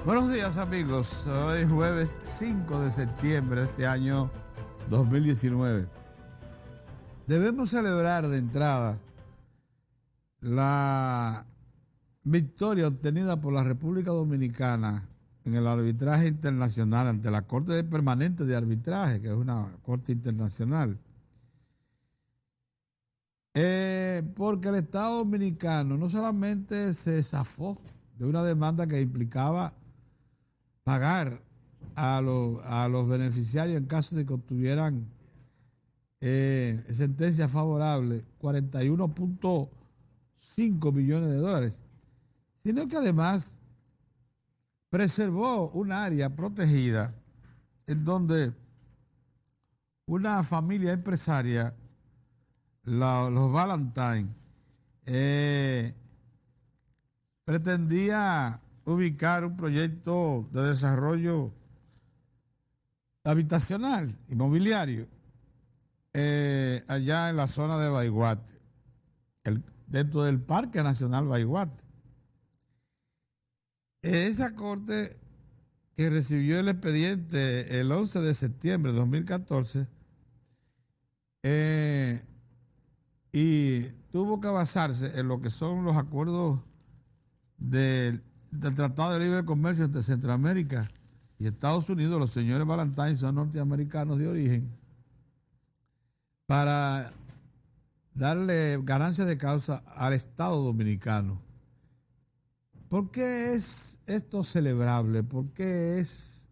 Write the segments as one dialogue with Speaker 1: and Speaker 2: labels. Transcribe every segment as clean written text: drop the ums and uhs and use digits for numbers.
Speaker 1: Buenos días amigos, hoy jueves 5 de septiembre de este año 2019. Debemos celebrar de entrada la victoria obtenida por la República Dominicana en el arbitraje internacional ante la Corte Permanente de Arbitraje, que es una corte internacional. Porque el Estado dominicano no solamente se zafó de una demanda que implicaba pagar a los beneficiarios en caso de que obtuvieran sentencia favorable 41.5 millones de dólares, sino que además preservó un área protegida en donde una familia empresaria, los Valentine, pretendía ubicar un proyecto de desarrollo habitacional, inmobiliario, allá en la zona de Baiguate, dentro del Parque Nacional Baiguate. Esa corte que recibió el expediente el 11 de septiembre de 2014 y tuvo que basarse en lo que son los acuerdos del Tratado de Libre Comercio entre Centroamérica y Estados Unidos. Los señores Valentine son norteamericanos de origen, para darle ganancia de causa al Estado dominicano. ¿Por qué es esto celebrable? ¿Por qué es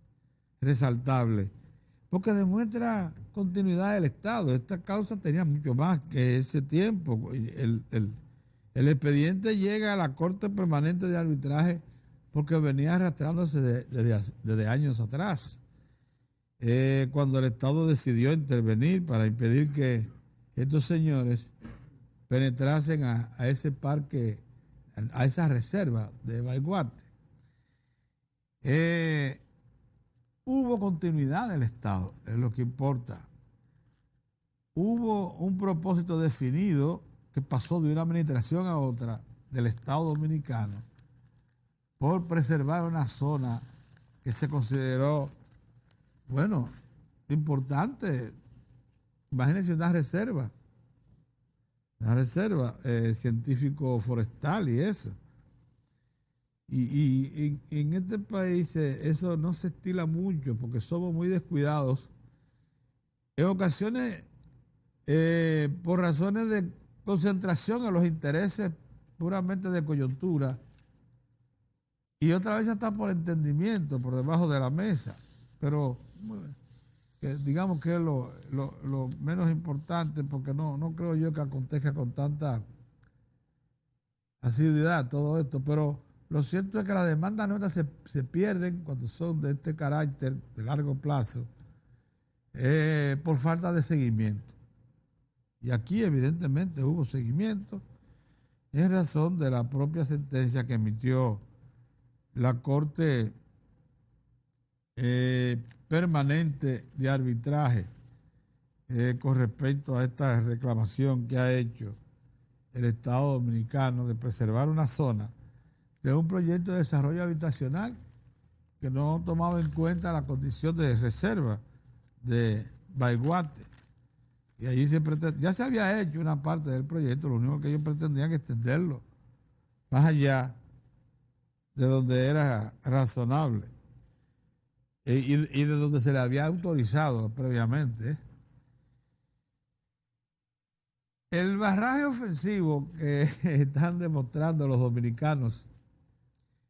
Speaker 1: resaltable? Porque demuestra continuidad del Estado. Esta causa tenía mucho más que ese tiempo. El expediente llega a la Corte Permanente de Arbitraje porque venía arrastrándose desde años atrás, cuando el Estado decidió intervenir para impedir que estos señores penetrasen a ese parque, a esa reserva de Baiguate. Hubo continuidad del Estado, es lo que importa. Hubo un propósito definido que pasó de una administración a otra del Estado dominicano por preservar una zona que se consideró, bueno, importante. Imagínense una reserva científico-forestal y eso. Y en este país eso no se estila mucho porque somos muy descuidados. En ocasiones, por razones de concentración en los intereses puramente de coyuntura, y otra vez hasta por entendimiento, por debajo de la mesa. Pero digamos que es lo menos importante, porque no creo yo que acontezca con tanta asiduidad todo esto. Pero lo cierto es que las demandas nuestras se pierden cuando son de este carácter de largo plazo, por falta de seguimiento. Y aquí evidentemente hubo seguimiento en razón de la propia sentencia que emitió la Corte Permanente de Arbitraje con respecto a esta reclamación que ha hecho el Estado dominicano de preservar una zona de un proyecto de desarrollo habitacional que no tomaba en cuenta la condición de reserva de Baiguate. Y allí ya se había hecho una parte del proyecto, lo único que ellos pretendían es extenderlo más allá de donde era razonable y de donde se le había autorizado previamente. El barraje ofensivo que están demostrando los dominicanos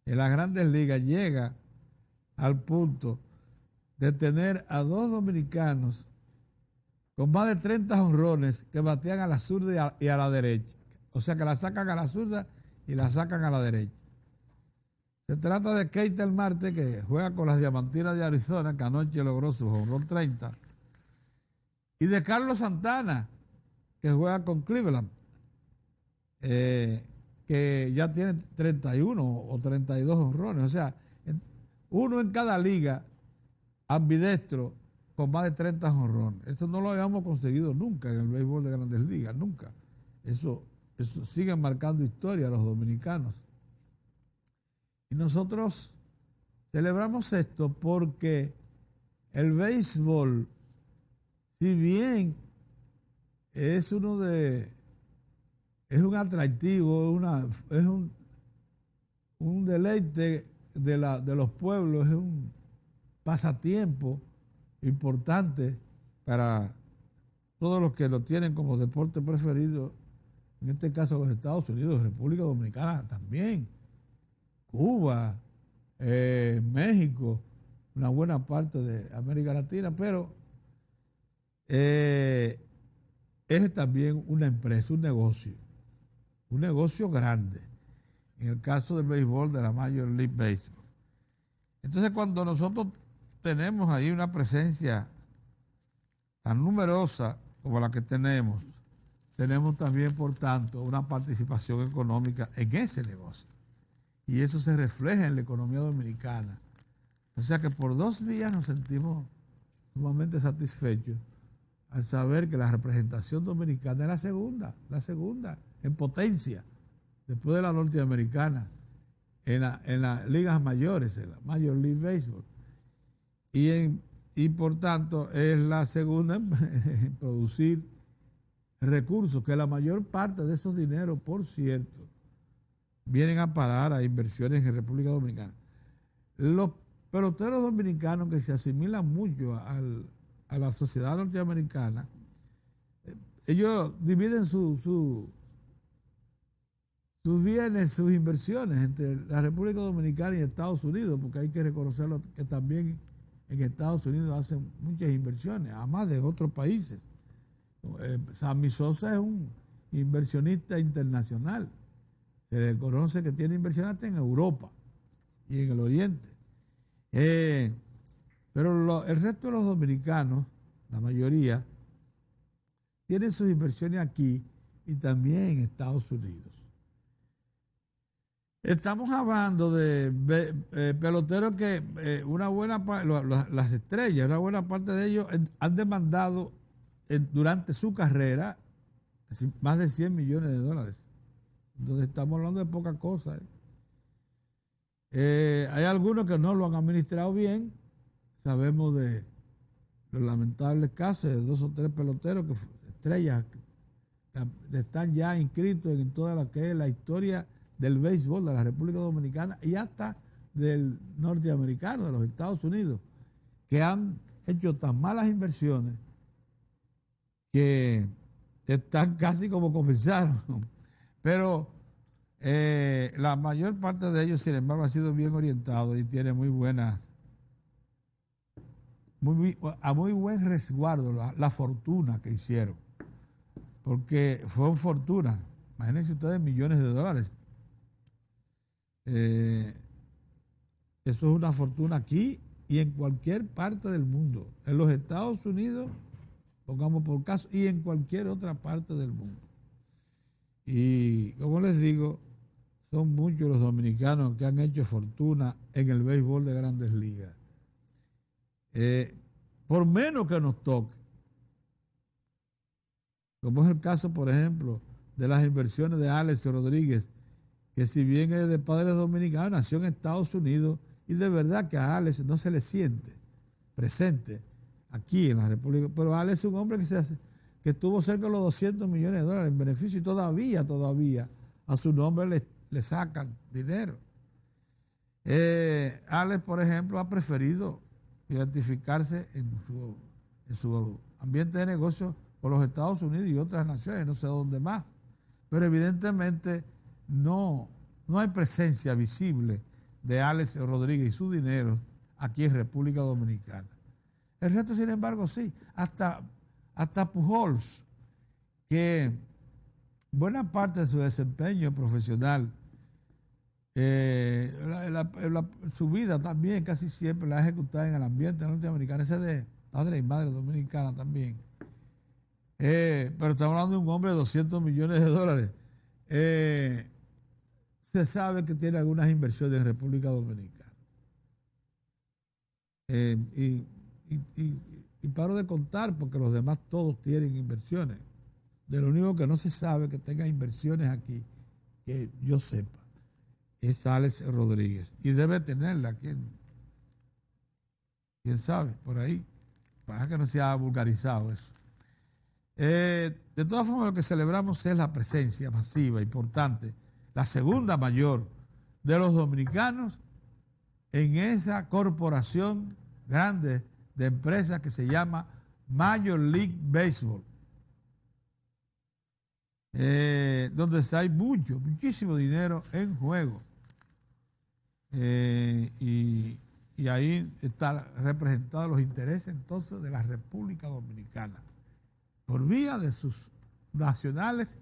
Speaker 1: en las grandes ligas llega al punto de tener a dos dominicanos con más de 30 jonrones que batean a la zurda y a la derecha. O sea, que la sacan a la zurda y la sacan a la derecha. Se trata de Ketel Marte, que juega con las Diamantinas de Arizona, que anoche logró su jonrón 30, y de Carlos Santana, que juega con Cleveland, que ya tiene 31 o 32 jonrones. O sea, uno en cada liga ambidestro con más de 30 jonrones. Esto no lo habíamos conseguido nunca en el béisbol de Grandes Ligas, nunca. Eso siguen marcando historia los dominicanos. Y nosotros Celebramos esto porque el béisbol, si bien es es un atractivo, es un deleite de los pueblos, es un pasatiempo importante para todos los que lo tienen como deporte preferido, en este caso los Estados Unidos, República Dominicana también, Cuba, México, una buena parte de América Latina, pero es también una empresa, un negocio grande, en el caso del béisbol, de la Major League Baseball. Entonces, cuando nosotros tenemos ahí una presencia tan numerosa como la que tenemos también, por tanto, una participación económica en ese negocio. Y eso se refleja en la economía dominicana. O sea que por 2 vías nos sentimos sumamente satisfechos al saber que la representación dominicana es la segunda en potencia, después de la norteamericana, en las ligas mayores, en la Major League Baseball. Y por tanto es la segunda en producir recursos, que la mayor parte de esos dineros, por cierto, vienen a parar a inversiones en República Dominicana. Los peloteros dominicanos que se asimilan mucho a la sociedad norteamericana, ellos dividen sus bienes, sus inversiones entre la República Dominicana y Estados Unidos, porque hay que reconocerlo que también en Estados Unidos hacen muchas inversiones, además de otros países. Sammy Sosa es un inversionista internacional. Se le conoce que tiene inversiones en Europa y en el Oriente. Pero el resto de los dominicanos, la mayoría, tienen sus inversiones aquí y también en Estados Unidos. Estamos hablando de peloteros que las estrellas, una buena parte de ellos han demandado durante su carrera más de $100 millones. Entonces estamos hablando de poca cosa. Hay algunos que no lo han administrado bien. Sabemos de los lamentables casos de 2 o 3 peloteros, estrellas, que están ya inscritos en toda lo que es la historia del béisbol de la República Dominicana y hasta del norteamericano, de los Estados Unidos, que han hecho tan malas inversiones que están casi como comenzaron. Pero la mayor parte de ellos, sin embargo, ha sido bien orientado y tiene a muy buen resguardo la fortuna que hicieron. Porque fue fortuna, imagínense ustedes, millones de dólares. Eso es una fortuna aquí y en cualquier parte del mundo. En los Estados Unidos, pongamos por caso, y en cualquier otra parte del mundo. Y como les digo, son muchos los dominicanos que han hecho fortuna en el béisbol de Grandes Ligas. Por menos que nos toque, como es el caso, por ejemplo, de las inversiones de Alex Rodríguez, que si bien es de padres dominicanos, nació en Estados Unidos, y de verdad que a Alex no se le siente presente aquí en la República. Pero Alex es un hombre que estuvo cerca de los $200 millones en beneficio, y todavía a su nombre le sacan dinero. Alex, por ejemplo, ha preferido identificarse en su ambiente de negocio por los Estados Unidos y otras naciones, no sé dónde más. Pero evidentemente no hay presencia visible de Alex Rodríguez y su dinero aquí en República Dominicana. El resto, sin embargo, sí. Hasta Pujols, que buena parte de su desempeño profesional, su vida también casi siempre la ha ejecutado en el ambiente norteamericano, ese de padre y madre dominicana también. Pero estamos hablando de un hombre de $200 millones. Se sabe que tiene algunas inversiones en República Dominicana. Y paro de contar porque los demás todos tienen inversiones. De lo único que no se sabe que tenga inversiones aquí, que yo sepa, es Alex Rodríguez. Y debe tenerla aquí quién sabe, por ahí, para que no se haya vulgarizado eso. De todas formas, lo que celebramos es la presencia masiva, importante, la segunda mayor de los dominicanos en esa corporación grande de empresas que se llama Major League Baseball, donde hay muchísimo dinero en juego. Y ahí están representados los intereses entonces de la República Dominicana, por vía de sus nacionales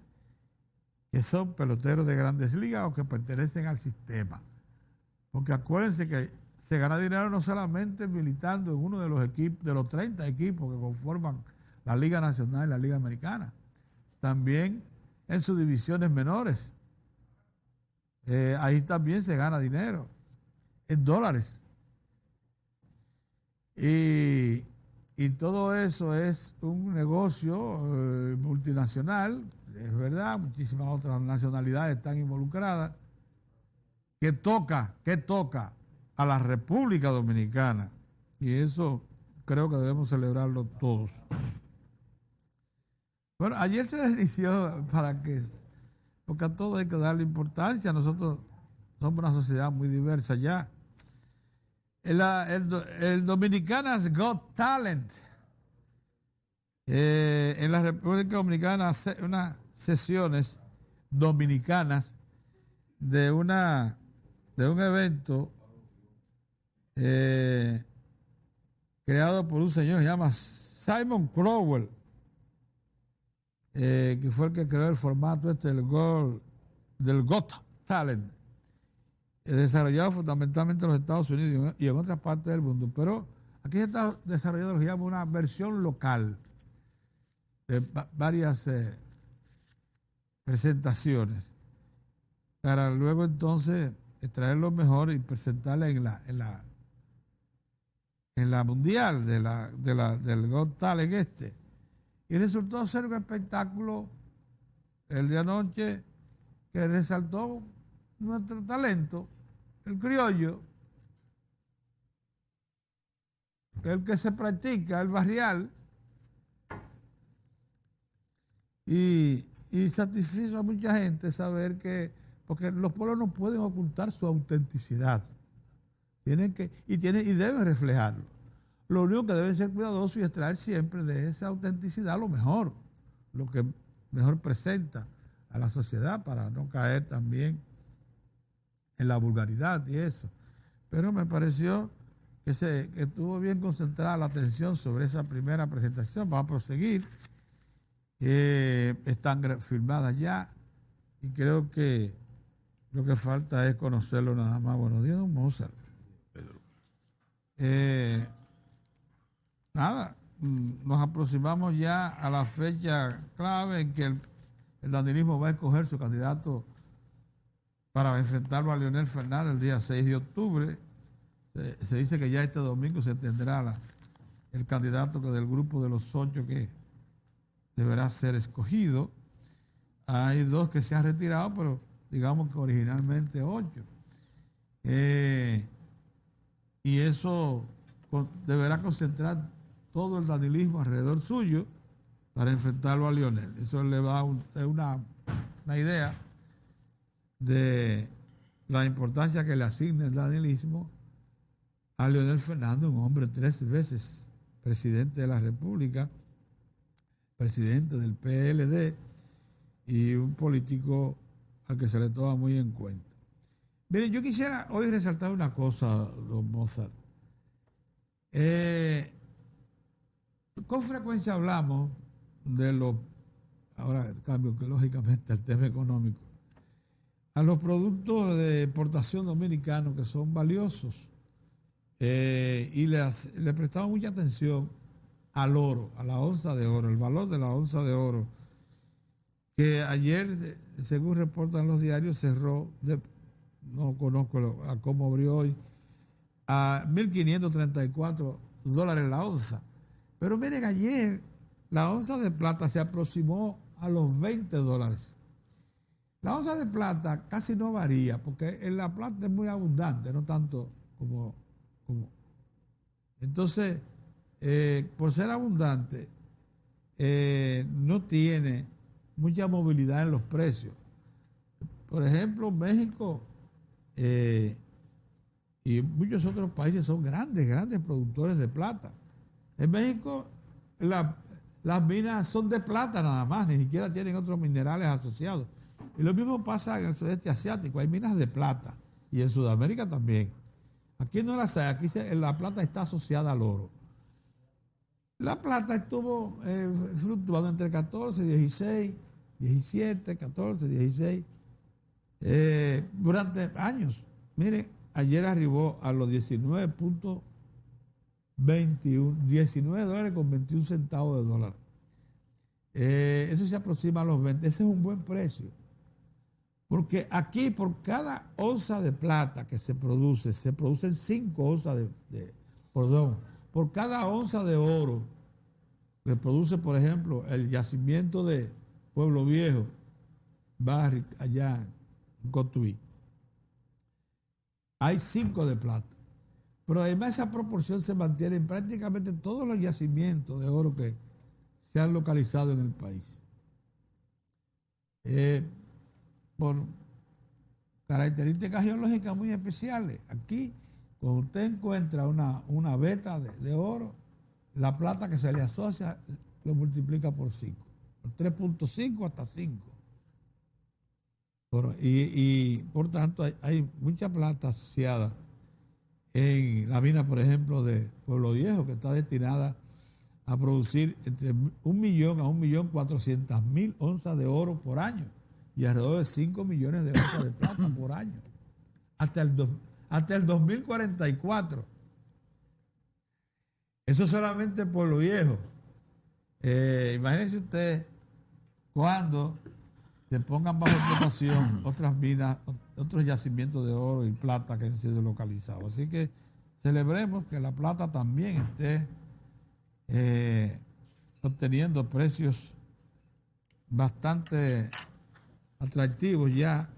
Speaker 1: que son peloteros de grandes ligas o que pertenecen al sistema. Porque acuérdense que se gana dinero no solamente militando en uno de los equipos, de los 30 equipos que conforman la Liga Nacional y la Liga Americana, también en sus divisiones menores. Ahí también se gana dinero, en dólares. Y todo eso es un negocio multinacional, es verdad, muchísimas otras nacionalidades están involucradas, que toca a la República Dominicana. Y eso creo que debemos celebrarlo todos. Bueno, ayer se inició porque a todo hay que darle importancia. Nosotros somos una sociedad muy diversa ya. El Dominicanas Got Talent. En la República Dominicana, unas sesiones dominicanas de un evento creado por un señor que se llama Simon Crowell, que fue el que creó el formato del Got Talent, desarrollado fundamentalmente en los Estados Unidos y en otras partes del mundo, pero aquí se está desarrollando lo que se llama una versión local de varias presentaciones, para luego entonces extraer lo mejor y presentarla en la mundial del Got Talent Y resultó ser un espectáculo el de anoche que resaltó nuestro talento, el criollo, el que se practica, el barrial, y satisfizo a mucha gente saber que, porque los pueblos no pueden ocultar su autenticidad, y deben reflejarlo. Lo único que deben ser cuidadosos y extraer siempre de esa autenticidad lo mejor, lo que mejor presenta a la sociedad, para no caer también en la vulgaridad y eso. Pero me pareció que estuvo bien concentrada la atención sobre esa primera presentación. Vamos a proseguir. Están filmadas ya y creo que lo que falta es conocerlo nada más. Buenos días, don Mozart. Nada, nos aproximamos ya a la fecha clave en que el dandinismo va a escoger su candidato para enfrentarlo a Leonel Fernández el día 6 de octubre. Se dice que ya este domingo se tendrá el candidato del grupo de los 8 que deberá ser escogido. Hay 2 que se han retirado, pero digamos que originalmente 8. Y eso deberá concentrar todo el danilismo alrededor suyo para enfrentarlo a Leonel. Eso le va a una idea de la importancia que le asigna el danilismo a Leonel Fernández, un hombre 3 veces presidente de la República, presidente del PLD y un político al que se le toma muy en cuenta. Miren, yo quisiera hoy resaltar una cosa, don Mozart. Con frecuencia hablamos de ahora cambio lógicamente al tema económico, a los productos de exportación dominicanos que son valiosos, y le prestamos mucha atención al oro, a la onza de oro, el valor de la onza de oro, que ayer, según reportan los diarios, cerró, no conozco a cómo abrió hoy, a $1,534 la onza. Pero miren, ayer la onza de plata se aproximó a los $20. La onza de plata casi no varía, porque en la plata es muy abundante, no tanto como Entonces, por ser abundante, no tiene mucha movilidad en los precios. Por ejemplo, México y muchos otros países son grandes productores de plata. En México las minas son de plata nada más, ni siquiera tienen otros minerales asociados. Y lo mismo pasa en el sudeste asiático, hay minas de plata, y en Sudamérica también. Aquí no las hay, aquí la plata está asociada al oro. La plata estuvo fluctuando entre 14, 16, 17, 14, 16, durante años. Mire, ayer arribó a los 19.21, $19 con 21 centavos de dólar. Eso se aproxima a los 20. Ese es un buen precio. Porque aquí por cada onza de plata que se producen 5 onzas por cada onza de oro que produce, por ejemplo, el yacimiento de Pueblo Viejo, allá en Cotuí, hay 5 de plata. Pero además esa proporción se mantiene en prácticamente todos los yacimientos de oro que se han localizado en el país. Por características geológicas muy especiales. Aquí, cuando usted encuentra una veta de oro, la plata que se le asocia lo multiplica por 5, por 3.5 hasta 5. Y por tanto hay mucha plata asociada en la mina, por ejemplo, de Pueblo Viejo, que está destinada a producir entre 1 millón a 1.400.000 onzas de oro por año y alrededor de 5 millones de onzas de plata por año, hasta el 2044. Eso solamente en Pueblo Viejo. Imagínense usted cuando se pongan bajo explotación otras minas, otros yacimientos de oro y plata que han sido localizados. Así que celebremos que la plata también esté obteniendo precios bastante atractivos ya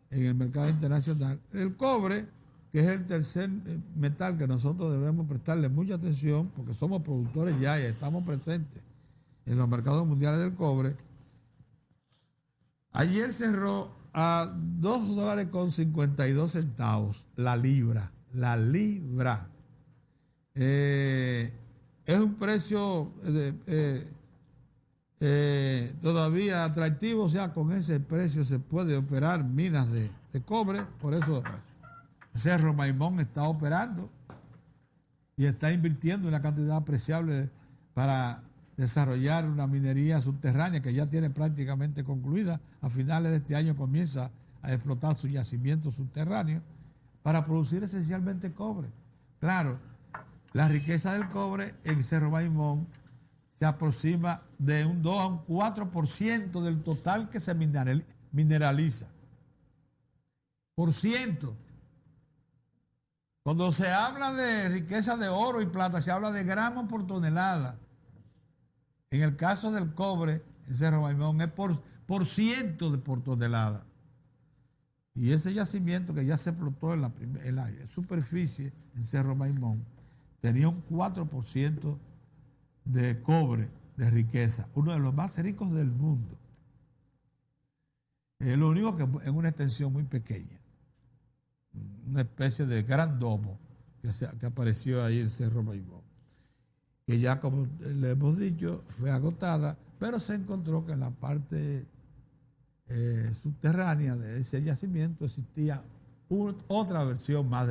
Speaker 1: en el mercado internacional. El cobre, que es el tercer metal que nosotros debemos prestarle mucha atención porque somos productores ya y estamos presentes en los mercados mundiales del cobre. Ayer cerró a $2.52 la libra. La libra. Es un precio todavía atractivo, o sea, con ese precio se puede operar minas de cobre, por eso Cerro Maimón está operando y está invirtiendo una cantidad apreciable para desarrollar una minería subterránea que ya tiene prácticamente concluida. A finales de este año comienza a explotar su yacimiento subterráneo para producir esencialmente cobre. Claro, la riqueza del cobre en Cerro Maimón se aproxima de un 2 a un 4% del total que se mineraliza. Por ciento. Cuando se habla de riqueza de oro y plata, se habla de gramos por tonelada. En el caso del cobre, en Cerro Maimón es por ciento por tonelada. Y ese yacimiento que ya se explotó en la superficie en Cerro Maimón tenía un 4% de cobre de riqueza, uno de los más ricos del mundo. Lo único que en una extensión muy pequeña, una especie de gran domo que apareció ahí en Cerro Maimón, que ya, como le hemos dicho, fue agotada, pero se encontró que en la parte subterránea de ese yacimiento existía otra versión más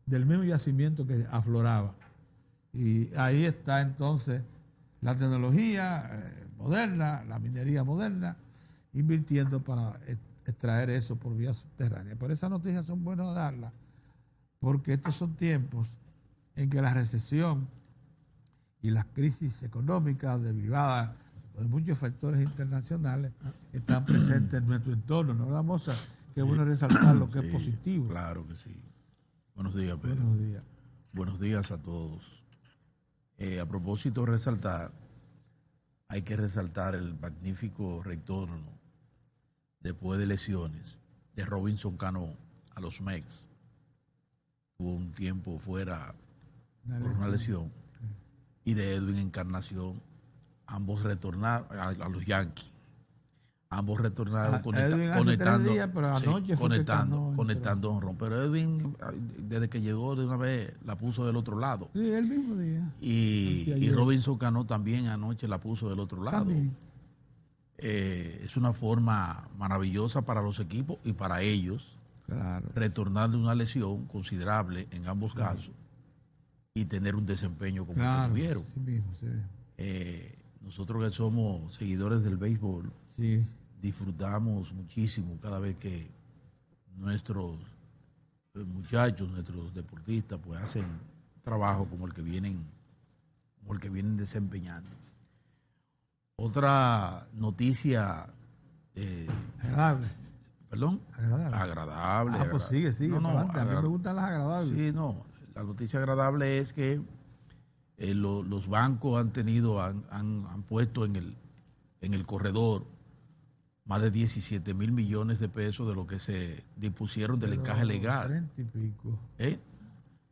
Speaker 1: del mismo yacimiento que afloraba. Y ahí está entonces la tecnología moderna, la minería moderna, invirtiendo para extraer eso por vía subterránea. Por esas noticias son buenas darlas, porque estos son tiempos en que la recesión y las crisis económicas derivadas de muchos factores internacionales están presentes en nuestro entorno. No damos a que bueno resaltar lo que es positivo.
Speaker 2: Claro que sí. Buenos días, Pedro.
Speaker 1: Buenos días.
Speaker 2: Buenos días a todos. A propósito de resaltar, hay que resaltar el magnífico retorno después de lesiones de Robinson Cano a los Mets. Tuvo un tiempo fuera por una lesión, y de Edwin Encarnación, ambos retornaron a los Yankees. Ambos retornaron conectando,
Speaker 1: días, pero anoche
Speaker 2: conectando honrón. Pero Edwin, desde que llegó de una vez, la puso del otro lado.
Speaker 1: Sí, el mismo día.
Speaker 2: Y Robinson Cano también anoche la puso del otro lado. Es una forma maravillosa para los equipos y para ellos, retornar de una lesión considerable en ambos casos y tener un desempeño como el que tuvieron.
Speaker 1: Sí mismo, sí.
Speaker 2: Nosotros que somos seguidores del béisbol,
Speaker 1: sí,
Speaker 2: disfrutamos muchísimo cada vez que nuestros muchachos, nuestros deportistas, pues hacen trabajo como el que vienen desempeñando. Otra noticia
Speaker 1: agradable.
Speaker 2: ¿Perdón? Agradable.
Speaker 1: Pues sigue.
Speaker 2: No,
Speaker 1: a mí me gustan las agradables.
Speaker 2: Sí, no. La noticia agradable es que los bancos han puesto en el corredor más de 17 mil millones de pesos de lo que se dispusieron del encaje legal.
Speaker 1: 30 y pico.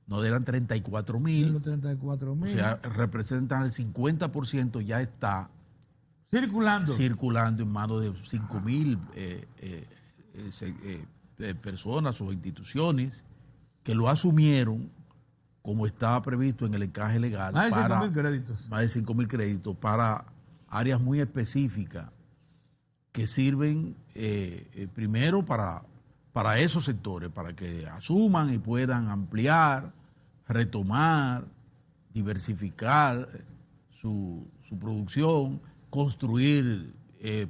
Speaker 2: No eran 34 mil.
Speaker 1: Los 34 mil.
Speaker 2: O sea, representan el 50%, ya está circulando en manos de 5 mil personas o instituciones que lo asumieron como estaba previsto en el encaje legal.
Speaker 1: Más de 5 mil créditos.
Speaker 2: Más de 5 mil créditos para áreas muy específicas que sirven primero para esos sectores, para que asuman y puedan ampliar, retomar, diversificar su producción, construir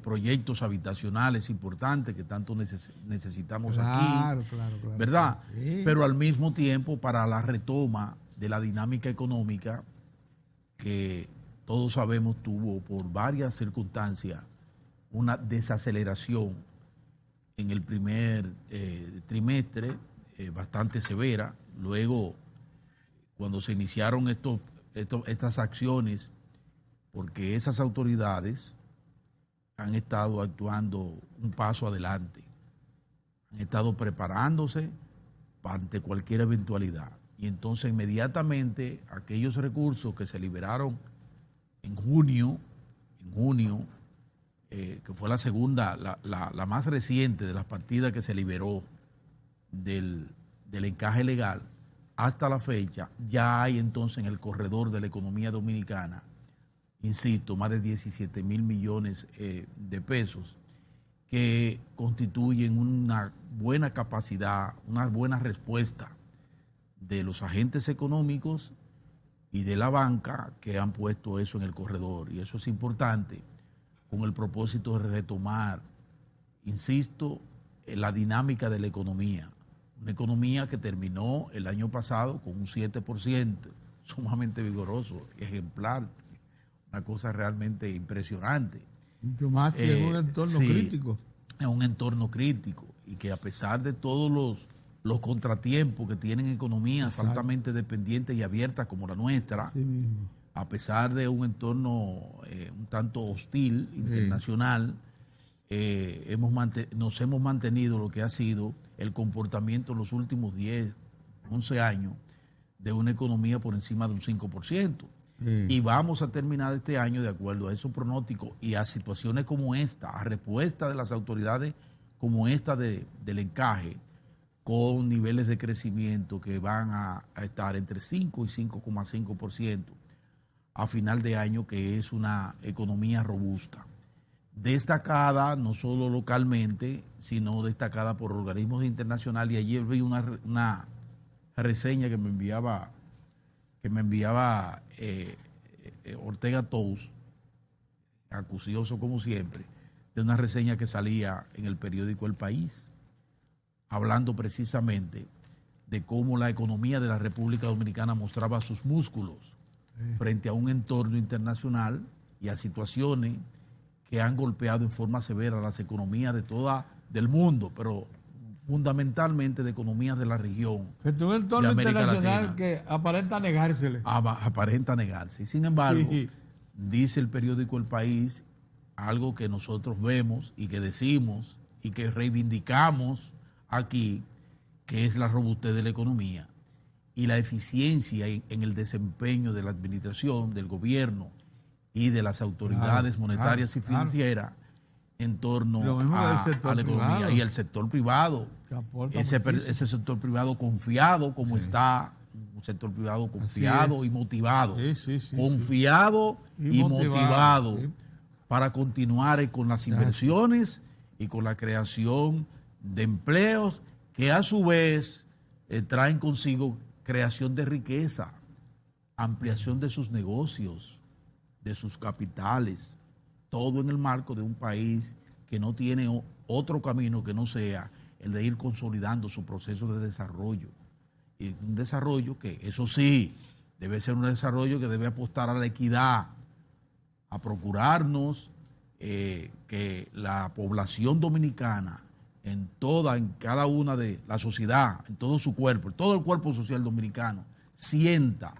Speaker 2: proyectos habitacionales importantes que tanto necesitamos aquí, ¿verdad? Sí. Pero al mismo tiempo para la retoma de la dinámica económica que todos sabemos tuvo por varias circunstancias una desaceleración en el primer trimestre bastante severa. Luego, cuando se iniciaron estas acciones, porque esas autoridades han estado actuando un paso adelante, han estado preparándose ante cualquier eventualidad. Y entonces inmediatamente aquellos recursos que se liberaron en junio, que fue la segunda, la más reciente de las partidas que se liberó del encaje legal, hasta la fecha, ya hay entonces en el corredor de la economía dominicana, insisto, más de 17 mil millones de pesos, que constituyen una buena capacidad, una buena respuesta de los agentes económicos y de la banca que han puesto eso en el corredor. Y eso es importante con el propósito de retomar, insisto, en la dinámica de la economía. Una economía que terminó el año pasado con un 7%, sumamente vigoroso, ejemplar, una cosa realmente impresionante.
Speaker 1: Mucho más si en un entorno crítico.
Speaker 2: En un entorno crítico, y que a pesar de todos los contratiempos que tienen economías altamente dependientes y abiertas como la nuestra, a pesar de un entorno un tanto hostil, internacional, nos hemos mantenido lo que ha sido el comportamiento en los últimos 10, 11 años de una economía por encima de un 5%. Y vamos a terminar este año de acuerdo a esos pronósticos y a situaciones como esta, a respuesta de las autoridades como esta del encaje, con niveles de crecimiento que van a estar entre 5 y 5,5% a final de año, que es una economía robusta, destacada no solo localmente, sino destacada por organismos internacionales. Y ayer vi una reseña que me enviaba Ortega Tous, acucioso como siempre, de una reseña que salía en el periódico El País, hablando precisamente de cómo la economía de la República Dominicana mostraba sus músculos frente a un entorno internacional y a situaciones que han golpeado en forma severa las economías del mundo, pero fundamentalmente de economías de la región.
Speaker 1: Frente a un entorno internacional que aparenta negársele.
Speaker 2: Aparenta negarse. Y sin embargo, dice el periódico El País algo que nosotros vemos y que decimos y que reivindicamos aquí, que es la robustez de la economía. y la eficiencia en el desempeño de la administración, del gobierno y de las autoridades monetarias y financieras en torno a la economía privado. Y el sector privado. Ese sector privado confiado, como está, un sector privado confiado y motivado. Confiado y motivado para continuar con las inversiones y con la creación de empleos que a su vez traen consigo creación de riqueza, ampliación de sus negocios, de sus capitales, todo en el marco de un país que no tiene otro camino que no sea el de ir consolidando su proceso de desarrollo. Y un desarrollo que, eso sí, debe ser un desarrollo que debe apostar a la equidad, a procurarnos que la población dominicana en cada una de la sociedad, en todo su cuerpo, todo el cuerpo social dominicano, sienta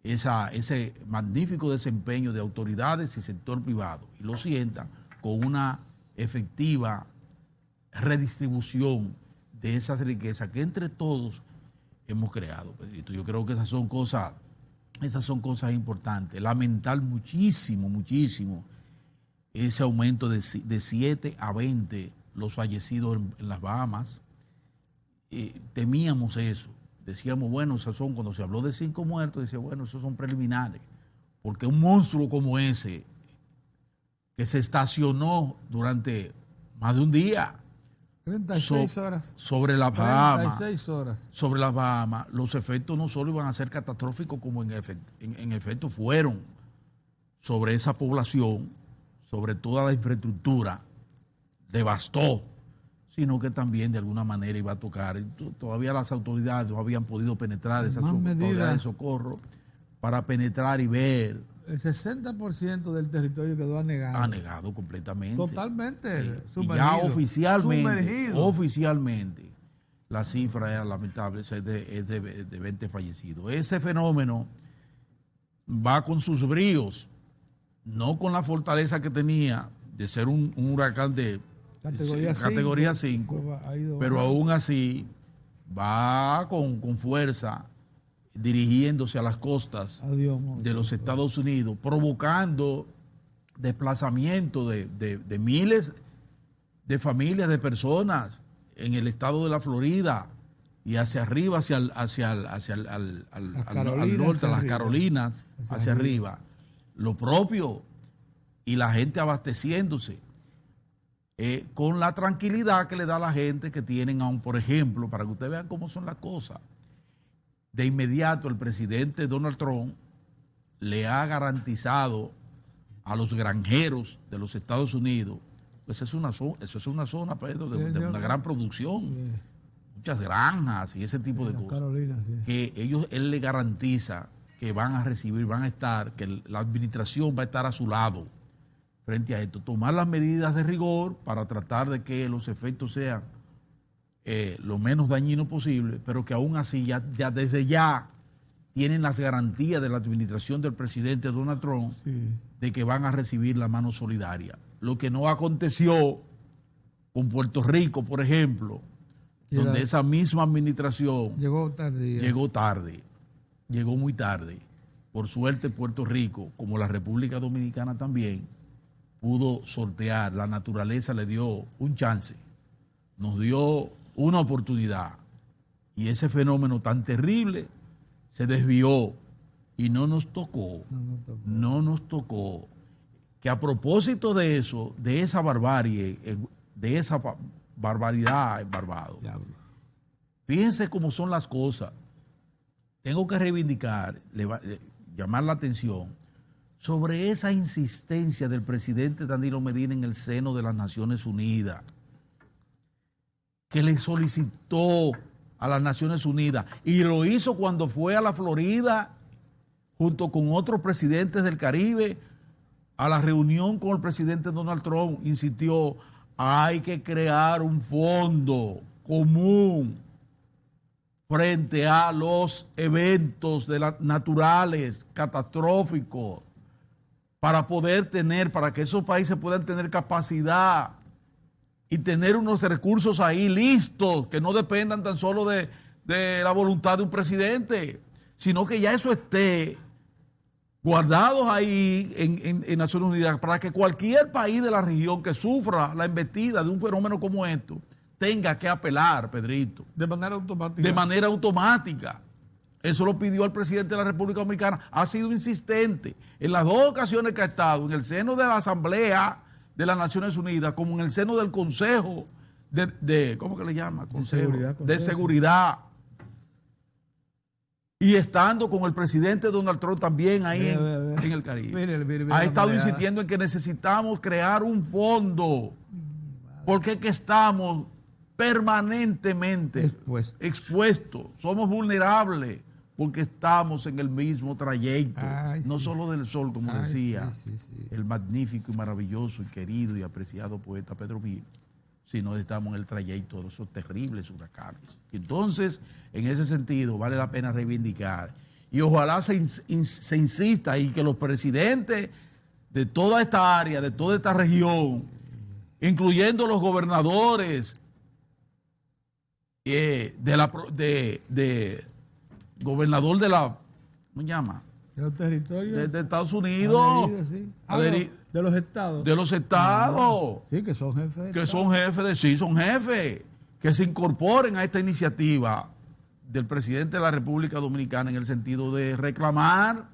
Speaker 2: ese magnífico desempeño de autoridades y sector privado, y lo sienta con una efectiva redistribución de esas riquezas que entre todos hemos creado, Pedrito. Yo creo que esas son cosas importantes. Lamentar muchísimo ese aumento de 7 a 20 los fallecidos en las Bahamas. Temíamos eso. Decíamos, bueno, esos son, cuando se habló de 5 muertos, decía, bueno, esos son preliminares. Porque un monstruo como ese, que se estacionó durante más de un día,
Speaker 1: 36 horas.
Speaker 2: Sobre las Bahamas.
Speaker 1: 36 horas.
Speaker 2: Sobre las Bahamas, los efectos no solo iban a ser catastróficos, como en efecto fueron sobre esa población, sobre toda la infraestructura, devastó, sino que también de alguna manera iba a tocar. Todavía las autoridades no habían podido penetrar esas autoridades de socorro para penetrar y ver.
Speaker 1: El 60% del territorio quedó anegado.
Speaker 2: Anegado completamente.
Speaker 1: Totalmente.
Speaker 2: Y ya oficialmente, la cifra es lamentable, es de 20 fallecidos. Ese fenómeno va con sus bríos, no con la fortaleza que tenía de ser un huracán de categoría 5, pero aún así va con fuerza, dirigiéndose a las costas de los Estados Unidos, provocando desplazamiento de miles de familias, de personas en el estado de la Florida y hacia arriba, al norte, las Carolinas, hacia arriba. Lo propio, y la gente abasteciéndose con la tranquilidad que le da a la gente que tienen aún, por ejemplo, para que ustedes vean cómo son las cosas. De inmediato el presidente Donald Trump le ha garantizado a los granjeros de los Estados Unidos, pues eso es una zona, Pedro, de una gran producción, muchas granjas y ese tipo de cosas,
Speaker 1: Carolina,
Speaker 2: que él le garantiza que van a recibir, van a estar, que la administración va a estar a su lado frente a esto, tomar las medidas de rigor para tratar de que los efectos sean lo menos dañinos posible, pero que aún así ya desde ya tienen las garantías de la administración del presidente Donald Trump de que van a recibir la mano solidaria. Lo que no aconteció con Puerto Rico, por ejemplo, donde esa misma administración llegó muy tarde. Por suerte Puerto Rico, como la República Dominicana también, pudo sortear. La naturaleza le dio un chance, nos dio una oportunidad, y ese fenómeno tan terrible se desvió y no nos tocó. Que a propósito de eso, de esa barbarie, de esa barbaridad en Barbados, fíjense cómo son las cosas. Tengo que reivindicar, llamar la atención sobre esa insistencia del presidente Danilo Medina en el seno de las Naciones Unidas, que le solicitó a las Naciones Unidas, y lo hizo cuando fue a la Florida junto con otros presidentes del Caribe a la reunión con el presidente Donald Trump. Insistió, hay que crear un fondo común frente a los eventos naturales catastróficos, para que esos países puedan tener capacidad y tener unos recursos ahí listos, que no dependan tan solo de de la voluntad de un presidente, sino que ya eso esté guardados ahí en Naciones Unidas para que cualquier país de la región que sufra la embestida de un fenómeno como esto tenga que apelar, Pedrito.
Speaker 1: De manera automática.
Speaker 2: De manera automática. Eso lo pidió el presidente de la República Dominicana. Ha sido insistente en las dos ocasiones que ha estado, en el seno de la Asamblea de las Naciones Unidas, como en el seno del Consejo de ¿cómo que le llama? Consejo de Seguridad. Y estando con el presidente Donald Trump también ahí en el Caribe. Mire, ha estado insistiendo en que necesitamos crear un fondo, porque es que estamos permanentemente expuestos. Somos vulnerables porque estamos en el mismo trayecto, no solo del sol, como decía el magnífico y maravilloso y querido y apreciado poeta Pedro Mir, sino estamos en el trayecto de esos terribles huracanes. Entonces, en ese sentido, vale la pena reivindicar. Y ojalá se insista y que los presidentes de toda esta área, de toda esta región, incluyendo los gobernadores gobernador de la, ¿cómo se llama?
Speaker 1: De los territorios
Speaker 2: de Estados Unidos.
Speaker 1: De los estados.
Speaker 2: De los estados.
Speaker 1: Sí, que son jefes.
Speaker 2: Que son jefes son jefes. Que se incorporen a esta iniciativa del presidente de la República Dominicana en el sentido de reclamar,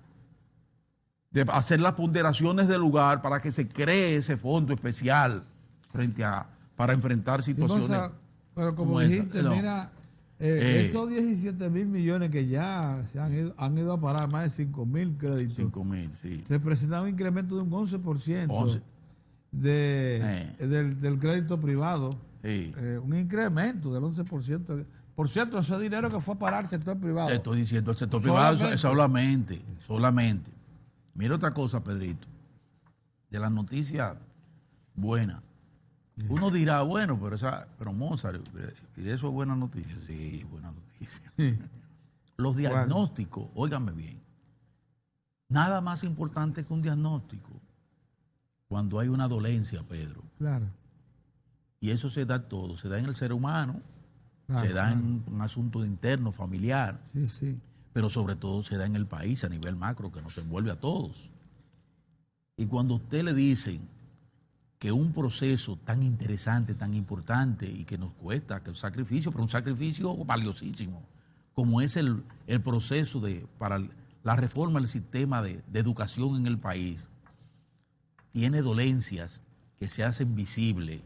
Speaker 2: de hacer las ponderaciones del lugar para que se cree ese fondo especial para enfrentar situaciones.
Speaker 1: Pero como dijiste, mira, esos 17 mil millones que ya han ido a parar, más de 5 mil créditos.
Speaker 2: 5 mil, sí.
Speaker 1: Representan un incremento de un 11%. Del crédito privado.
Speaker 2: Sí.
Speaker 1: Un incremento del 11%. Por cierto, ese dinero que fue a parar al sector privado.
Speaker 2: Te estoy diciendo, el sector privado solamente. Mira otra cosa, Pedrito. De las noticias buenas. Uno dirá, bueno, pero Mozart, ¿y eso es buena noticia? Sí, buena noticia. Los diagnósticos, óigame bien, nada más importante que un diagnóstico cuando hay una dolencia, Pedro.
Speaker 1: Claro.
Speaker 2: Y eso se da todo, se da en el ser humano, se da en un asunto interno, familiar, pero sobre todo se da en el país a nivel macro que nos envuelve a todos. Y cuando a usted le dicen que un proceso tan interesante, tan importante y que nos cuesta, que un sacrificio, pero un sacrificio valiosísimo, como es el proceso para la reforma del sistema de educación en el país, tiene dolencias que se hacen visibles,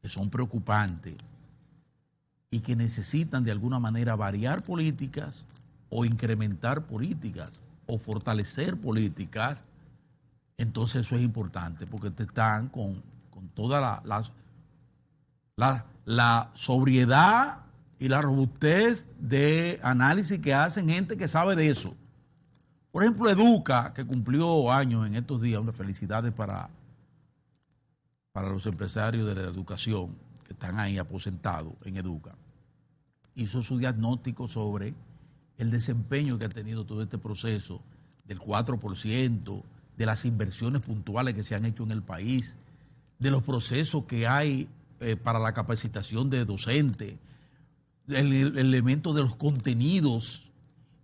Speaker 2: que son preocupantes y que necesitan de alguna manera variar políticas o incrementar políticas o fortalecer políticas. Entonces eso es importante porque te están con toda la sobriedad y la robustez de análisis que hacen gente que sabe de eso. Por ejemplo, Educa, que cumplió años en estos días, unas felicidades para los empresarios de la educación que están ahí aposentados en Educa, hizo su diagnóstico sobre el desempeño que ha tenido todo este proceso del 4%, de las inversiones puntuales que se han hecho en el país, de los procesos que hay para la capacitación de docentes, el elemento de los contenidos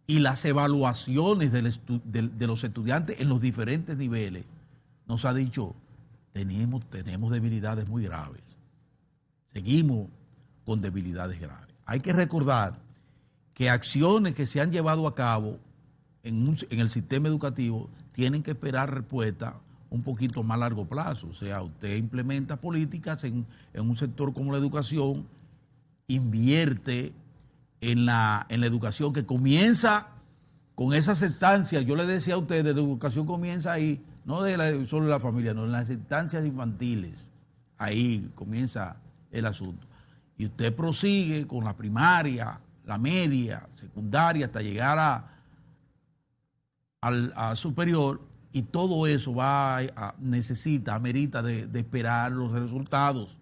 Speaker 2: y las evaluaciones de los estudiantes en los diferentes niveles. Nos ha dicho, tenemos debilidades muy graves. Seguimos con debilidades graves. Hay que recordar que acciones que se han llevado a cabo en el sistema educativo tienen que esperar respuesta un poquito más a largo plazo. O sea, usted implementa políticas en un sector como la educación, invierte en la educación que comienza con esas instancias. Yo le decía a ustedes, la educación comienza ahí, no solo de la familia, no, en las instancias infantiles. Ahí comienza el asunto. Y usted prosigue con la primaria, la media, secundaria, hasta llegar a superior, y todo eso amerita de esperar los resultados.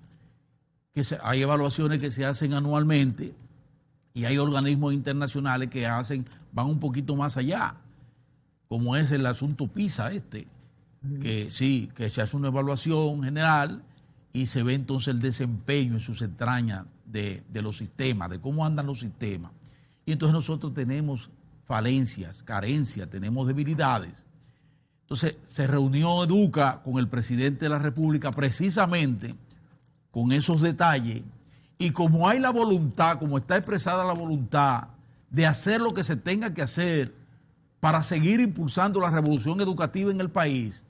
Speaker 2: Hay evaluaciones que se hacen anualmente y hay organismos internacionales que van un poquito más allá, como es el asunto PISA que se hace una evaluación general y se ve entonces el desempeño en sus entrañas de los sistemas, de cómo andan los sistemas. Y entonces nosotros tenemos falencias, carencias, tenemos debilidades. Entonces se reunió Educa con el presidente de la República precisamente con esos detalles, y como hay la voluntad, como está expresada la voluntad de hacer lo que se tenga que hacer para seguir impulsando la revolución educativa en el país,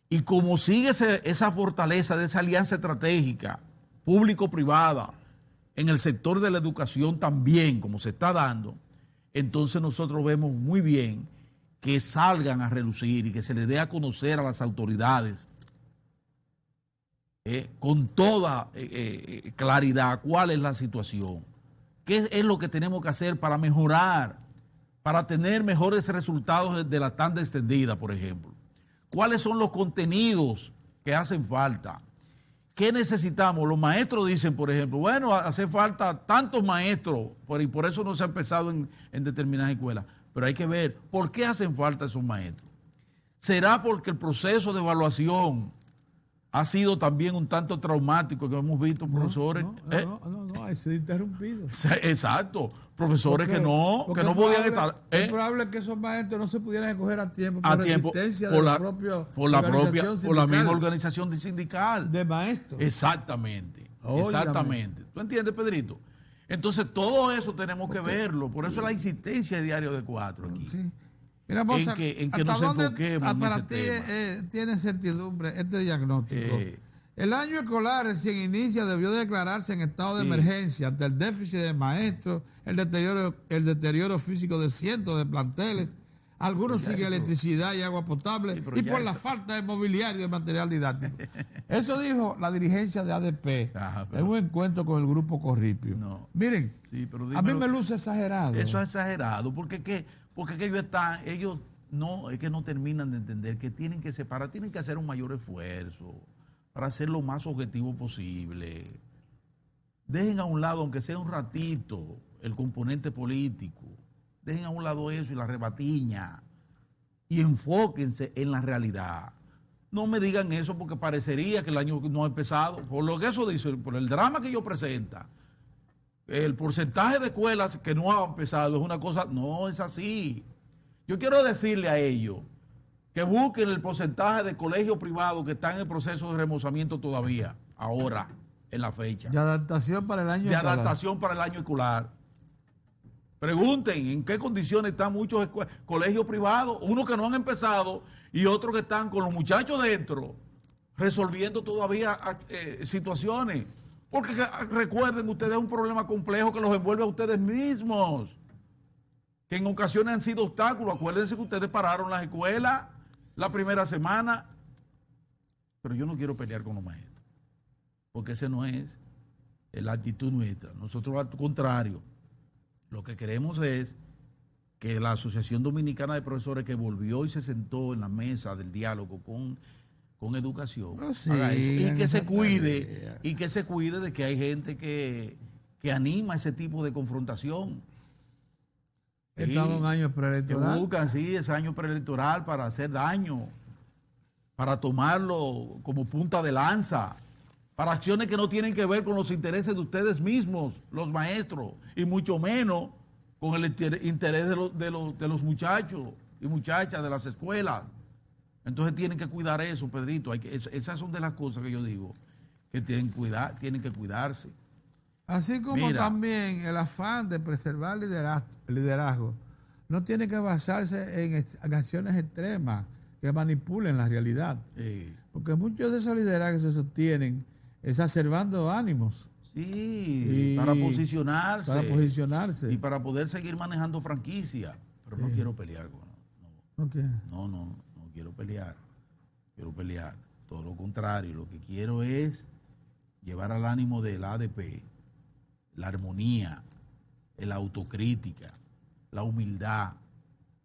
Speaker 2: y como sigue esa fortaleza de esa alianza estratégica público-privada en el sector de la educación también, como se está dando, entonces nosotros vemos muy bien que salgan a relucir y que se les dé a conocer a las autoridades con toda claridad cuál es la situación, qué es lo que tenemos que hacer para mejorar, para tener mejores resultados de la tanda extendida, por ejemplo. ¿Cuáles son los contenidos que hacen falta? ¿Qué necesitamos? Los maestros dicen, por ejemplo, bueno, hace falta tantos maestros, y por eso no se ha empezado en determinadas escuelas. Pero hay que ver por qué hacen falta esos maestros. ¿Será porque el proceso de evaluación ha sido también un tanto traumático, que hemos visto profesores?
Speaker 1: No, ha sido interrumpido.
Speaker 2: Exacto, profesores que no podían estar.
Speaker 1: Es probable que esos maestros no se pudieran escoger a tiempo por resistencia de la
Speaker 2: misma organización sindical.
Speaker 1: De maestros.
Speaker 2: Exactamente. ¿Tú entiendes, Pedrito? Entonces, todo eso tenemos que verlo. Por eso la insistencia de Diario de Cuatro aquí. Sí.
Speaker 1: Mira, Mozart,
Speaker 2: en que nos enfoquemos en
Speaker 1: para
Speaker 2: ese
Speaker 1: ti tiene certidumbre este diagnóstico. El año escolar recién inicia debió declararse en estado de emergencia ante el déficit de maestros, el deterioro físico de cientos de planteles, algunos sin electricidad y agua potable, y por la falta de mobiliario y de material didáctico. Eso dijo la dirigencia de ADP en un encuentro con el grupo Corripio.
Speaker 2: No.
Speaker 1: Miren, a mí me luce exagerado.
Speaker 2: Eso es exagerado, porque ellos no terminan de entender que tienen que separar, tienen que hacer un mayor esfuerzo para hacer lo más objetivo posible. Dejen a un lado, aunque sea un ratito, el componente político. Dejen a un lado eso y la rebatiña. Y enfóquense en la realidad. No me digan eso porque parecería que el año no ha empezado. Por lo que eso dice, por el drama que ellos presentan, el porcentaje de escuelas que no ha empezado es una cosa, no es así. Yo quiero decirle a ellos que busquen el porcentaje de colegios privados que están en el proceso de remozamiento todavía, ahora, en la fecha.
Speaker 1: De adaptación para el año escolar.
Speaker 2: Adaptación para el año escolar. Pregunten en qué condiciones están muchos colegios privados, unos que no han empezado y otros que están con los muchachos dentro, resolviendo todavía situaciones. Porque recuerden ustedes, es un problema complejo que los envuelve a ustedes mismos, que en ocasiones han sido obstáculos. Acuérdense que ustedes pararon las escuelas la primera semana, pero yo no quiero pelear con los maestros, porque esa no es la actitud nuestra. Nosotros, al contrario, lo que queremos es que la Asociación Dominicana de Profesores, que volvió y se sentó en la mesa del diálogo con educación, haga eso, y que se cuide de que hay gente que anima ese tipo de confrontación.
Speaker 1: Estamos en un año preelectoral.
Speaker 2: Que buscan, ese año preelectoral para hacer daño, para tomarlo como punta de lanza, para acciones que no tienen que ver con los intereses de ustedes mismos, los maestros, y mucho menos con el interés de los muchachos y muchachas de las escuelas. Entonces tienen que cuidar eso, Pedrito. Esas son de las cosas que yo digo, que tienen que cuidarse.
Speaker 1: Así como también el afán de preservar liderazgo no tiene que basarse en acciones extremas que manipulen la realidad. Porque muchos de esos liderazgos se sostienen exacerbando ánimos.
Speaker 2: Sí, para posicionarse.
Speaker 1: Para posicionarse.
Speaker 2: Y para poder seguir manejando franquicia. Pero no quiero pelear con no quiero pelear. Quiero pelear. Todo lo contrario, lo que quiero es llevar al ánimo del ADP la armonía, la autocrítica, la humildad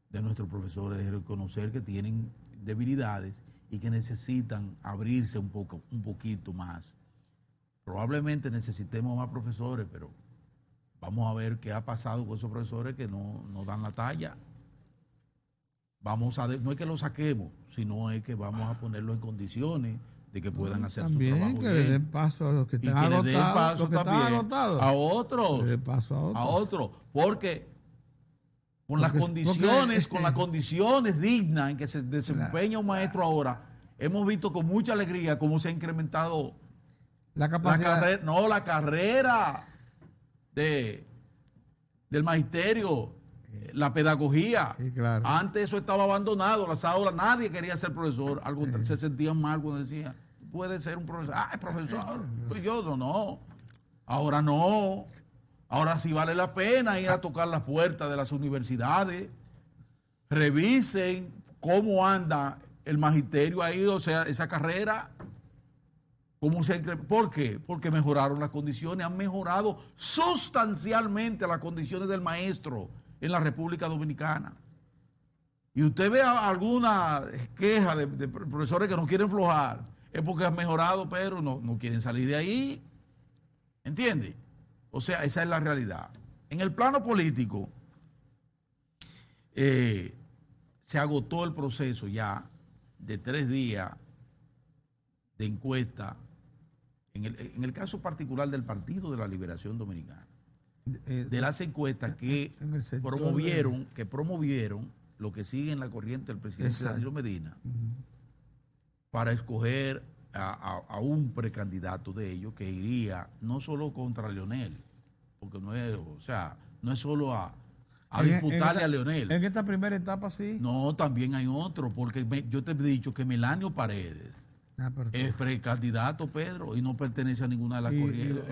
Speaker 2: de nuestros profesores, de reconocer que tienen debilidades y que necesitan abrirse un poquito más. Probablemente necesitemos más profesores, pero vamos a ver qué ha pasado con esos profesores que no dan la talla. No es que los saquemos, sino es que vamos a ponerlos en condiciones de que puedan hacer
Speaker 1: también
Speaker 2: su trabajo
Speaker 1: que le den paso a los que están agotados, los que están agotados.
Speaker 2: A otros.
Speaker 1: Le den paso a otros.
Speaker 2: Porque con las condiciones dignas en que se desempeña un maestro ahora, hemos visto con mucha alegría cómo se ha incrementado
Speaker 1: la capacidad.
Speaker 2: la carrera del magisterio, la pedagogía.
Speaker 1: Sí, claro.
Speaker 2: Antes eso estaba abandonado, las aulas, nadie quería ser profesor. Se sentían mal cuando decían, puede ser un profesor. Ah, profesor. Pues yo no. Ahora no. Ahora sí vale la pena ir a tocar las puertas de las universidades. Revisen cómo anda el magisterio ahí, o sea, esa carrera. ¿Por qué? Porque mejoraron las condiciones, han mejorado sustancialmente las condiciones del maestro en la República Dominicana. Y usted ve alguna queja de profesores que no quieren flojar, es porque han mejorado, pero no quieren salir de ahí. ¿Entiende? O sea, esa es la realidad. En el plano político, se agotó el proceso ya de 3 días de encuesta, en el caso particular del Partido de la Liberación Dominicana, de las encuestas que promovieron lo que sigue en la corriente del presidente Danilo Medina, para escoger a un precandidato de ellos que iría no solo contra Leonel, porque no es solo a disputarle a Leonel.
Speaker 1: En esta primera etapa sí.
Speaker 2: No, también hay otro, porque yo te he dicho que Melanio Paredes es precandidato, Pedro, y no pertenece a ninguna de las corrientes.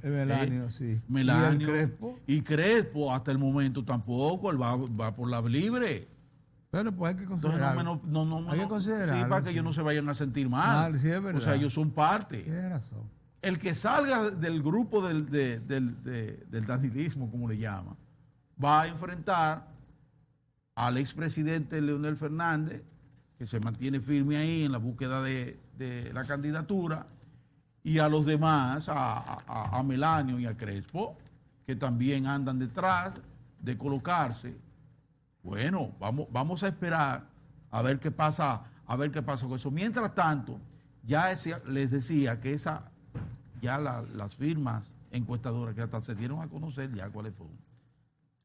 Speaker 1: Melanio, sí.
Speaker 2: Melanio.
Speaker 1: ¿Y el Crespo?
Speaker 2: Y Crespo, hasta el momento tampoco, él va por la libre.
Speaker 1: Pero pues hay que considerarlo. Hay que considerarlo.
Speaker 2: Sí, para que ellos no se vayan a sentir mal.
Speaker 1: Sí, es verdad.
Speaker 2: O sea, ellos son parte.
Speaker 1: Tienes razón.
Speaker 2: El que salga del grupo del danilismo, como le llaman, va a enfrentar al expresidente Leonel Fernández, que se mantiene firme ahí en la búsqueda de la candidatura, y a los demás, a Melanio y a Crespo, que también andan detrás de colocarse. Bueno, vamos a esperar a ver qué pasa con eso. Mientras tanto, les decía que las firmas encuestadoras que hasta se dieron a conocer ya cuáles fueron.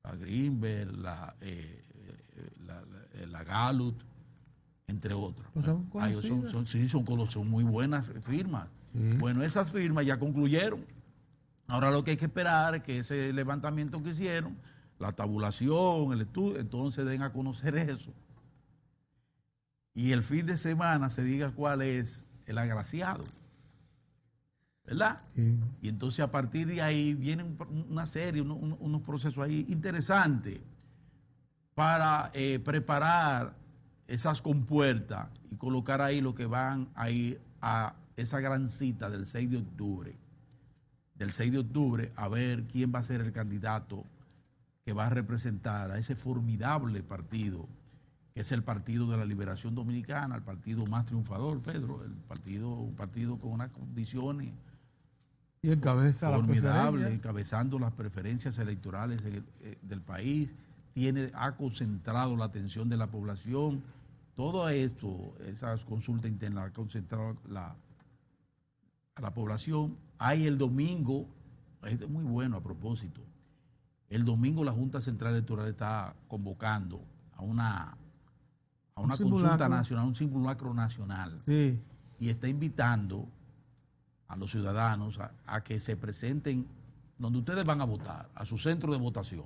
Speaker 2: La Greenberg, la Gallup, entre otras.
Speaker 1: Pues
Speaker 2: son muy buenas firmas. Sí. Bueno, esas firmas ya concluyeron. Ahora lo que hay que esperar es que ese levantamiento que hicieron, la tabulación, el estudio, entonces den a conocer eso. Y el fin de semana se diga cuál es el agraciado. ¿Verdad? Sí. Y entonces a partir de ahí vienen una serie, unos procesos ahí interesantes para preparar esas compuertas y colocar ahí lo que van a ir a esa gran cita del 6 de octubre. Del 6 de octubre, a ver quién va a ser el candidato que va a representar a ese formidable partido, que es el Partido de la Liberación Dominicana, el partido más triunfador, Pedro, un partido con unas condiciones
Speaker 1: y encabeza
Speaker 2: formidable, encabezando las preferencias electorales del país, ha concentrado la atención de la población. Todo esto, esas consultas internas, ha concentrado a la población. Hay el domingo, esto es muy bueno a propósito, el domingo la Junta Central Electoral está convocando a una consulta nacional, un simulacro nacional,
Speaker 1: sí,
Speaker 2: y está invitando a los ciudadanos a que se presenten donde ustedes van a votar, a su centro de votación,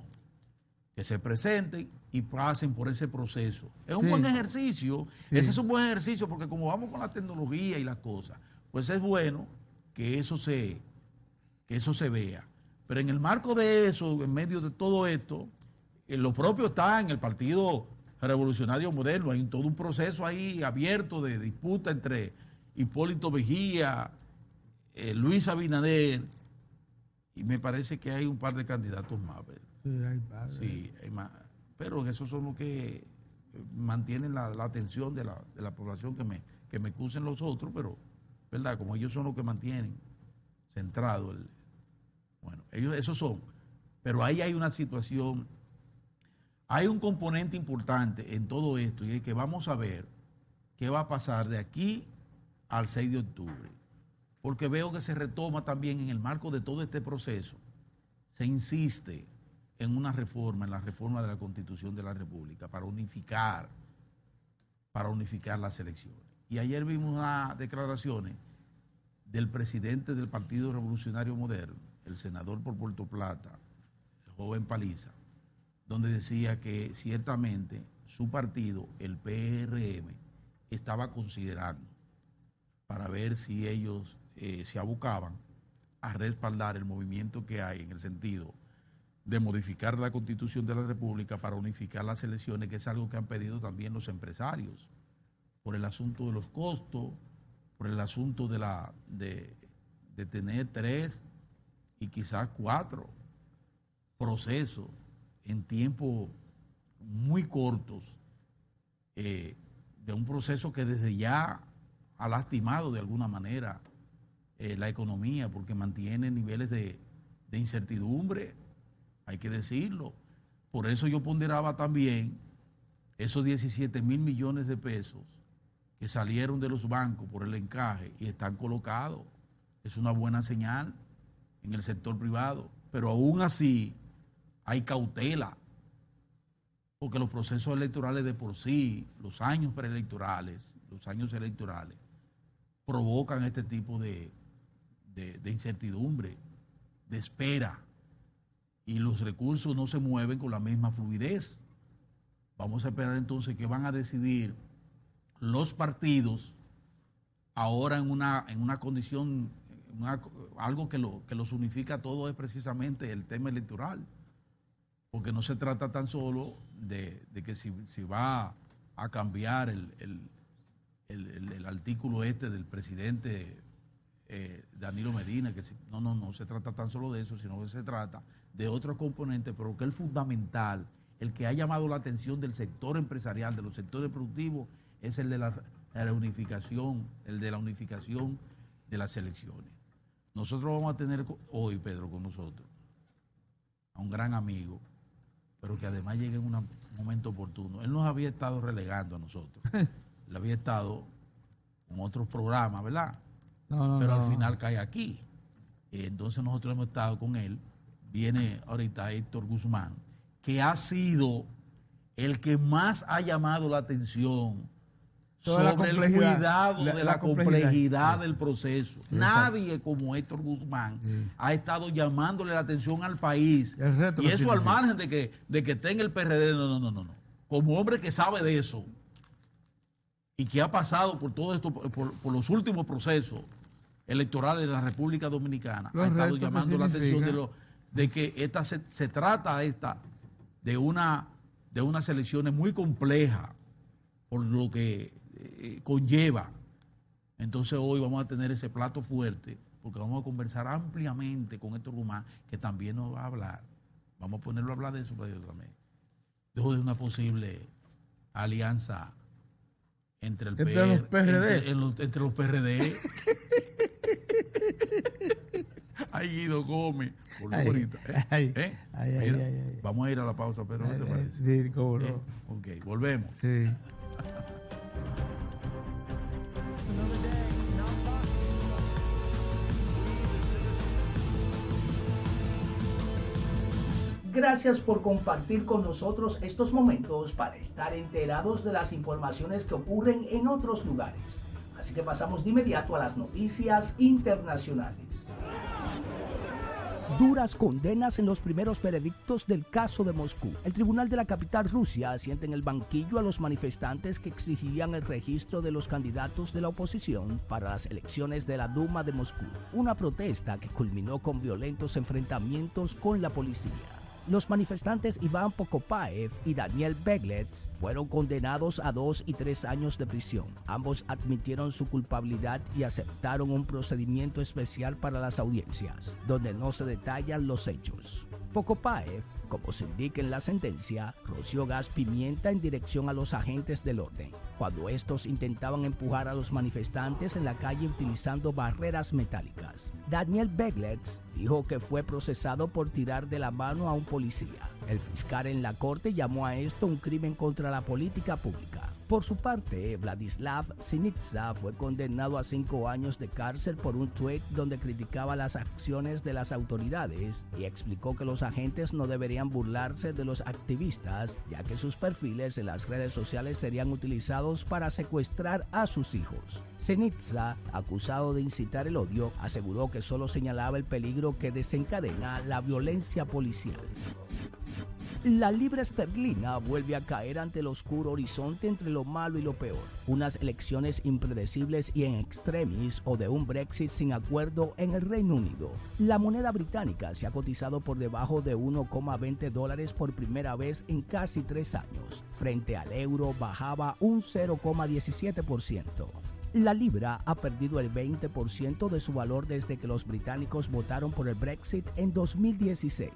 Speaker 2: que se presenten y pasen por ese proceso. Es un buen ejercicio, ese es un buen ejercicio, porque como vamos con la tecnología y las cosas, pues es bueno que eso se vea. Pero en el marco de eso, en medio de todo esto, lo propio está en el Partido Revolucionario Moderno, hay todo un proceso ahí abierto de disputa entre Hipólito Mejía, Luis Abinader, y me parece que hay un par de candidatos más. Sí, hay más. Pero esos son los que mantienen la atención de la población, que me excusen los otros, pero, ¿verdad? Como ellos son los que mantienen centrado bueno, ellos esos son. Pero ahí hay una situación, hay un componente importante en todo esto, y es que vamos a ver qué va a pasar de aquí al 6 de octubre, porque veo que se retoma también en el marco de todo este proceso, se insiste en una reforma, en la reforma de la Constitución de la República para unificar las elecciones. Y ayer vimos unas declaraciones del presidente del Partido Revolucionario Moderno, el senador por Puerto Plata, el joven Paliza, donde decía que ciertamente su partido, el PRM, estaba considerando para ver si ellos se abocaban a respaldar el movimiento que hay en el sentido de modificar la Constitución de la República para unificar las elecciones, que es algo que han pedido también los empresarios, por el asunto de los costos, por el asunto de tener 3 y quizás 4 procesos en tiempos muy cortos, de un proceso que desde ya ha lastimado de alguna manera la economía, porque mantiene niveles de incertidumbre, hay que decirlo. Por eso yo ponderaba también esos 17 mil millones de pesos que salieron de los bancos por el encaje y están colocados. Es una buena señal en el sector privado, pero aún así hay cautela, porque los procesos electorales de por sí, los años preelectorales, los años electorales, provocan este tipo de incertidumbre, de espera, y los recursos no se mueven con la misma fluidez. Vamos a esperar entonces qué van a decidir los partidos ahora en una condición, algo que los unifica a todos, es precisamente el tema electoral, porque no se trata tan solo de que si va a cambiar el artículo del presidente Danilo Medina, que no se trata tan solo de eso, sino que se trata de otro componente, pero que es fundamental, el que ha llamado la atención del sector empresarial, de los sectores productivos, es el de la unificación, de las elecciones. Nosotros vamos a tener hoy, Pedro, con nosotros a un gran amigo, pero que además llega en un momento oportuno. Él nos había estado relegando a nosotros. Él había estado con otros programas, ¿verdad? Pero al final cae aquí. Entonces nosotros hemos estado con él. Viene ahorita Héctor Guzmán, que ha sido el que más ha llamado la atención sobre el cuidado de la complejidad del proceso. Nadie como Héctor Guzmán ha estado llamándole la atención al país. Y eso al margen de que esté en el PRD, no. Como hombre que sabe de eso y que ha pasado por todo esto, por los últimos procesos electorales de la República Dominicana, ha estado llamando la atención de que se trata de unas elecciones muy complejas por lo que conlleva. Entonces hoy vamos a tener ese plato fuerte, porque vamos a conversar ampliamente con Héctor Guzmán, que también nos va a hablar. Vamos a ponerlo a hablar de eso también. De una posible alianza entre los PRD. Entre los PRD. Ay, Guido Gómez. Vamos a ir a la pausa, pero ¿qué te parece?
Speaker 1: Sí, cómo no.
Speaker 2: Ok, volvemos.
Speaker 1: Sí.
Speaker 3: Gracias por compartir con nosotros estos momentos para estar enterados de las informaciones que ocurren en otros lugares. Así que pasamos de inmediato a las noticias internacionales. Duras condenas en los primeros veredictos del caso de Moscú. El tribunal de la capital Rusia asienta en el banquillo a los manifestantes que exigían el registro de los candidatos de la oposición para las elecciones de la Duma de Moscú. Una protesta que culminó con violentos enfrentamientos con la policía. Los manifestantes Iván Pokopaev y Daniel Beglets fueron condenados a 2 y 3 años de prisión. Ambos admitieron su culpabilidad y aceptaron un procedimiento especial para las audiencias, donde no se detallan los hechos. Pokopaev, como se indica en la sentencia, roció gas pimienta en dirección a los agentes del orden, cuando estos intentaban empujar a los manifestantes en la calle utilizando barreras metálicas. Daniel Beglets dijo que fue procesado por tirar de la mano a un policía. El fiscal en la corte llamó a esto un crimen contra la política pública. Por su parte, Vladislav Sinitsa fue condenado a 5 años de cárcel por un tuit donde criticaba las acciones de las autoridades y explicó que los agentes no deberían burlarse de los activistas, ya que sus perfiles en las redes sociales serían utilizados para secuestrar a sus hijos. Sinitsa, acusado de incitar el odio, aseguró que solo señalaba el peligro que desencadena la violencia policial. La libra esterlina vuelve a caer ante el oscuro horizonte entre lo malo y lo peor. Unas elecciones impredecibles y en extremis o de un Brexit sin acuerdo en el Reino Unido. La moneda británica se ha cotizado por debajo de $1,20 por primera vez en casi 3 años. Frente al euro bajaba un 0,17%. La libra ha perdido el 20% de su valor desde que los británicos votaron por el Brexit en 2016.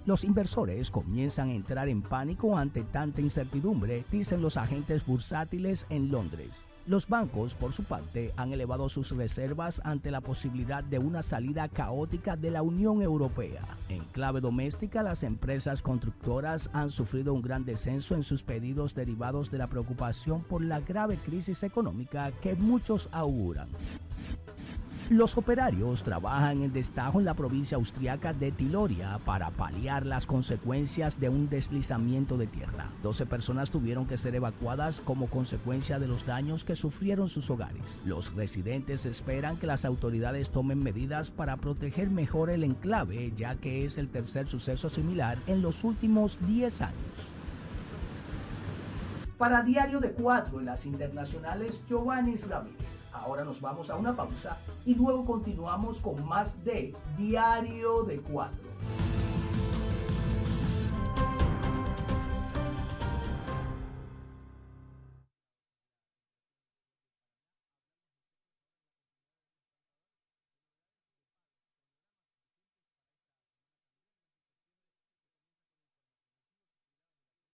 Speaker 3: Los inversores comienzan a entrar en pánico ante tanta incertidumbre, dicen los agentes bursátiles en Londres. Los bancos, por su parte, han elevado sus reservas ante la posibilidad de una salida caótica de la Unión Europea. En clave doméstica, las empresas constructoras han sufrido un gran descenso en sus pedidos derivados de la preocupación por la grave crisis económica que muchos auguran. Los operarios trabajan en destajo en la provincia austriaca de Tiloria para paliar las consecuencias de un deslizamiento de tierra. 12 personas tuvieron que ser evacuadas como consecuencia de los daños que sufrieron sus hogares. Los residentes esperan que las autoridades tomen medidas para proteger mejor el enclave, ya que es el tercer suceso similar en los últimos 10 años. Para Diario de 4 en las internacionales, Giovanni Ramírez. Ahora nos vamos a una pausa y luego continuamos con más de Diario de 4.